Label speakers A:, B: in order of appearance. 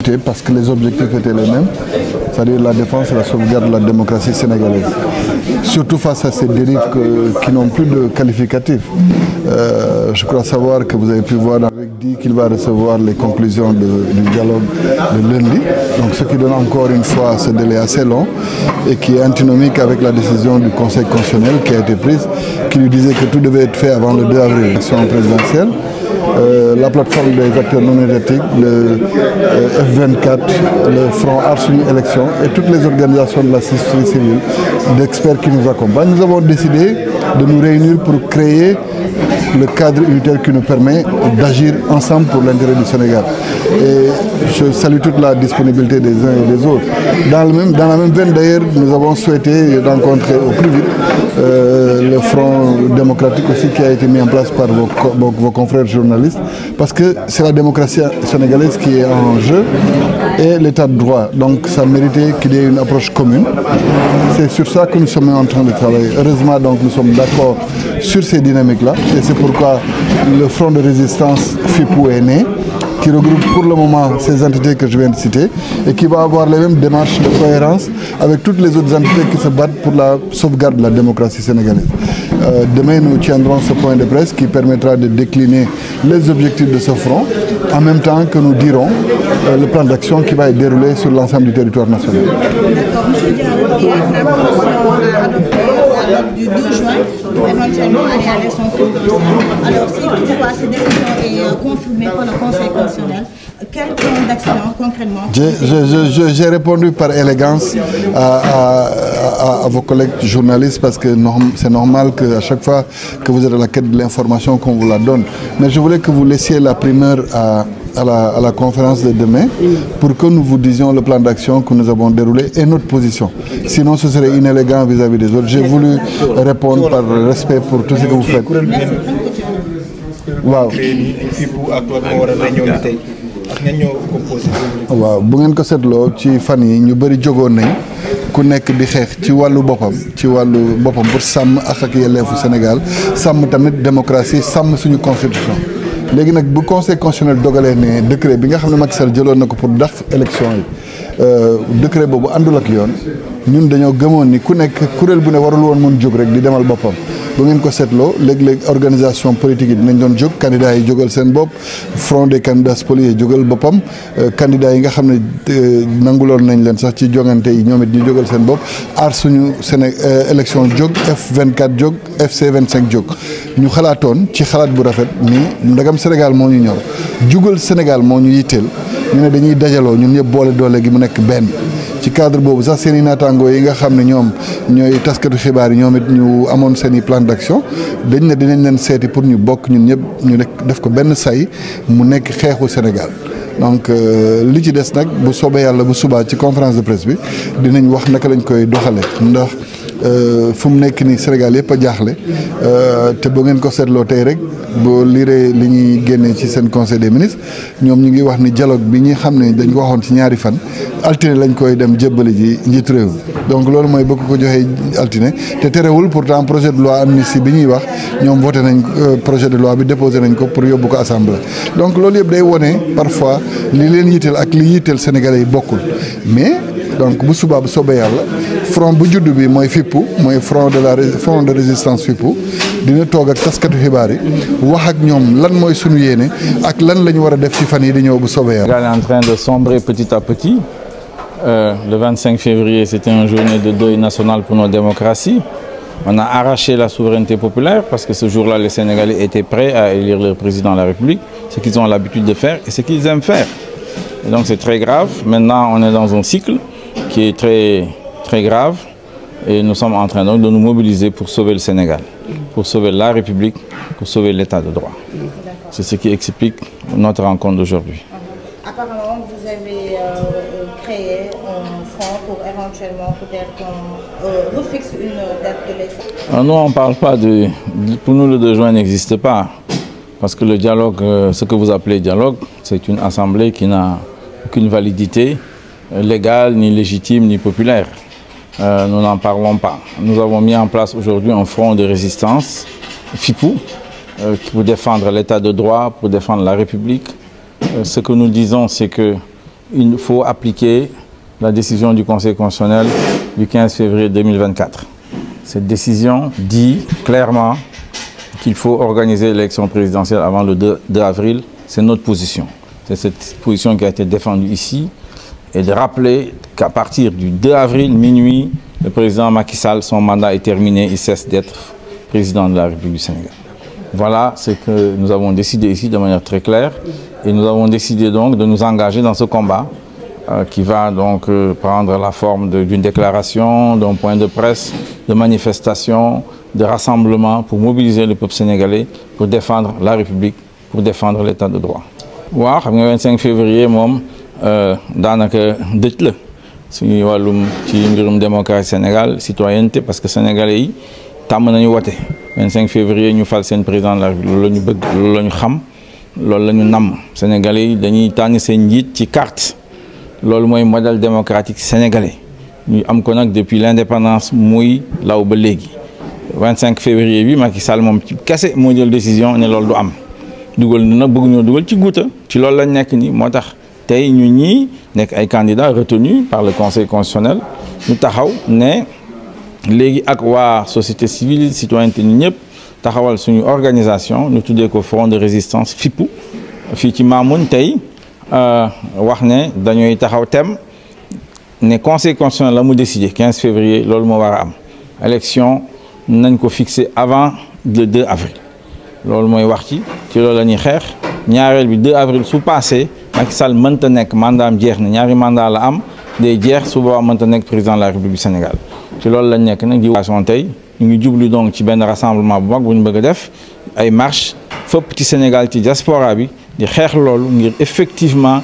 A: opté parce que les objectifs étaient les mêmes, c'est-à-dire la défense et la sauvegarde de la démocratie sénégalaise. Surtout face à ces dérives qui n'ont plus de qualificatif. Je crois savoir que vous avez pu voir avec dit qu'il va recevoir les conclusions du dialogue de lundi, donc ce qui donne encore une fois ce délai assez long et qui est antinomique avec la décision du Conseil constitutionnel qui a été prise, qui lui disait que tout devait être fait avant le 2 avril, l'élection présidentielle. La plateforme des acteurs non étatiques, le F24, le Front Arsuni Élection et toutes les organisations de la société civile, d'experts qui nous accompagnent. Nous avons décidé de nous réunir pour créer le cadre unitaire qui nous permet d'agir ensemble pour l'intérêt du Sénégal. Et je salue toute la disponibilité des uns et des autres. Dans la même veine d'ailleurs, nous avons souhaité rencontrer au plus vite le Front démocratique aussi qui a été mis en place par vos confrères journalistes, parce que c'est la démocratie sénégalaise qui est en jeu et l'état de droit. Donc ça méritait qu'il y ait une approche commune. C'est sur ça que nous sommes en train de travailler. Heureusement, donc, nous sommes d'accord sur ces dynamiques-là et c'est pourquoi le Front de résistance FIPU est né, qui regroupe pour le moment ces entités que je viens de citer et qui va avoir les mêmes démarches de cohérence avec toutes les autres entités qui se battent pour la sauvegarde de la démocratie sénégalaise. Demain, nous tiendrons ce point de presse qui permettra de décliner les objectifs de ce front, en même temps que nous dirons le plan d'action qui va être déroulé sur l'ensemble du territoire national.
B: D'accord, M. Diallo, hier, la Commission a adopté la date du 2 juin pour éventuellement aller à l'élection présidentielle. Alors, si toutefois cette décision est confirmée par le Conseil constitutionnel, quel plan d'action concrètement?
A: J'ai répondu par élégance à vos collègues journalistes parce que c'est normal qu'à chaque fois que vous êtes à la quête de l'information qu'on vous la donne. Mais je voulais que vous laissiez la primeur à la conférence de demain pour que nous vous disions le plan d'action que nous avons déroulé et notre position. Sinon, ce serait inélégant vis-à-vis des autres. J'ai voulu répondre par respect pour tout ce que vous faites. Wow. waaw bu ngeen ko seetloo ci fan yi ñu bëri jógoon nañ ku nekk di xeex ci wàllu boppam pour sàmm ak yelleefu Sénégal sàmm tamit démocratie sàmm suñu constitution. léegi nag bu conseil constitutionnel dogalee ne décret bi nga xam ne Macky Sall jëloon na ko pour dàq élection yi décret boobu àndul ak yoon ñun dañoo gëmoon ni ku nekk kuréel bu ne warul woon mun jóg rek di demal boppam. bu ngeen ko seetloo léeg-léeg organisation politique yi dinañ doon jóg candidats yi jógal seen bopp front des candidats spoliés jógal boppam candidats yi nga xam ne nanguloon nañ leen sax ci jongante yi ñoom it ñu jógal seen bopp aar suñu élection jóg F24 jóg FC25 jóg ñu xalaatoon ci xalaat bu rafet ni ndagam Sénégal moo ñu ñor jugal Sénégal moo ñu yitteel ñu ne dañuy dajaloo ñun ñëpp boole doole gi mu nekk benn. ci cadre boobu sax seen i naataangoo yi nga xam ne ñoom ñooy taskatu xibaar yi ñoom it ñu amoon seen i plan d'action dañ ne dinañ leen seeti pour ñu bokk ñun ñëpp ñu def ko benn say mu nekk xeexu Sénégal. donc li ci des nag bu soobee yàlla bu subaa ci conférence de presse bi dinañ wax naka lañ koy doxale ndax fu mu nekk nii Sénégal yëpp a jaaxle te bu ngeen ko seetloo tey rek boo liiree li ñuy génnee ci seen conseil des ministres ñoom ñu ngi wax ni dialogue bi ñi xam ne dañ ko waxoon ci ñaari fan altine lañ koy dem jébbali ji njiitu réew donc loolu mooy bëgg ko joxee altine te terewul pourtant projet de loi amnistie bi ñuy wax ñoom voté nañ projet de loi bi déposé nañ ko pour yóbbu ko assemblée. donc loolu yëpp day wone parfois li leen yitteel ak li yitteel sénégalais yi bokkul mais donc bu subaa bu soobee yàlla front bu judd bi mooy FIPU mooy front de résistance FIPU dina toog ak taskatu xibaar yi wax ak ñoom lan mooy sunu yéene ak lan la ñu war a def ci fan yi di ñëw bu soobee yàlla.
C: Le Sénégal est en train de sombrer petit à petit. Le 25 février, c'était une journée de deuil national pour nos démocraties. On a arraché la souveraineté populaire parce que ce jour-là, les Sénégalais étaient prêts à élire leur président de la République, ce qu'ils ont l'habitude de faire et ce qu'ils aiment faire. Et donc c'est très grave. Maintenant, on est dans un cycle qui est très, très grave et nous sommes en train donc de nous mobiliser pour sauver le Sénégal, pour sauver la République, pour sauver l'état de droit. C'est ce qui explique notre rencontre d'aujourd'hui.
B: Apparemment, vous avez créé un front pour éventuellement peut-être qu'on refixe une date de l'élection.
C: Nous, on ne parle pas de... Pour nous, le 2 juin n'existe pas. Parce que le dialogue, ce que vous appelez dialogue, c'est une assemblée qui n'a aucune validité légale, ni légitime, ni populaire. Nous n'en parlons pas. Nous avons mis en place aujourd'hui un front de résistance, FIPU, pour défendre l'état de droit, pour défendre la République. Ce que nous disons, c'est que il faut appliquer la décision du Conseil constitutionnel du 15 février 2024. Cette décision dit clairement qu'il faut organiser l'élection présidentielle avant le 2 avril. C'est notre position. C'est cette position qui a été défendue ici. Et de rappeler qu'à partir du 2 avril, minuit, le président Macky Sall, son mandat est terminé, il cesse d'être président de la République du Sénégal. Voilà ce que nous avons décidé ici de manière très claire. Et nous avons décidé donc de nous engager dans ce combat qui va donc prendre la forme d'une déclaration, d'un point de presse, de manifestation, de rassemblement pour mobiliser le peuple sénégalais, pour défendre la République, pour défendre l'état de droit. waaw xam nga 25 février moom daanaka dëj la suñuy wàllum ci mbirum démocratie Sénégal citoyenneté parce que sénégalais yi tàmm nañu wote 25 février ñu fal seen président de la République loolu la ñu bëgg loolu la ñu xam loolu la ñu namm sénégalais yi dañuy tànn seen njiit ci carte loolu mooy modèle démocratique sénégalais ñu am ko nag depuis l'indépendance muy law ba léegi 25 février bi Macky Sall moom ci kese moo jël décision ne loolu du am dugal na nag bëgg ñoo dugal ci guuta ci loolu lañ nekk ni moo tax tey ñu ñii nekk ay candidats retenus par le Conseil constitutionnel ñu taxaw ne léegi ak waa société civile citoyenneté ñu ñëpp taxawal suñu organisation ñu tuddee ko front de résistance FIPPU fii ci Mamoun tey wax ne dañuy taxaw tem ne Conseil constitutionnel la mu décidé 15 février loolu moo war a am élection nañ ko fixé avant le 2 avril loolu mooy wax ci loolu la ñuy xeex ñaareel bi 2 avril su passé Macky Sall mënta nekk mandat am jeex na ñaari mandat la am day jeex su boobaa mënta nekk président de la République du Sénégal ci loolu lañ nekk nag di waation tey ñu ngi jublu donc ci benn rassemblement bu mag bu ñu bëgg a def ay marche fépp ci Sénégal ci diaspora bi di xeex loolu ngir effectivement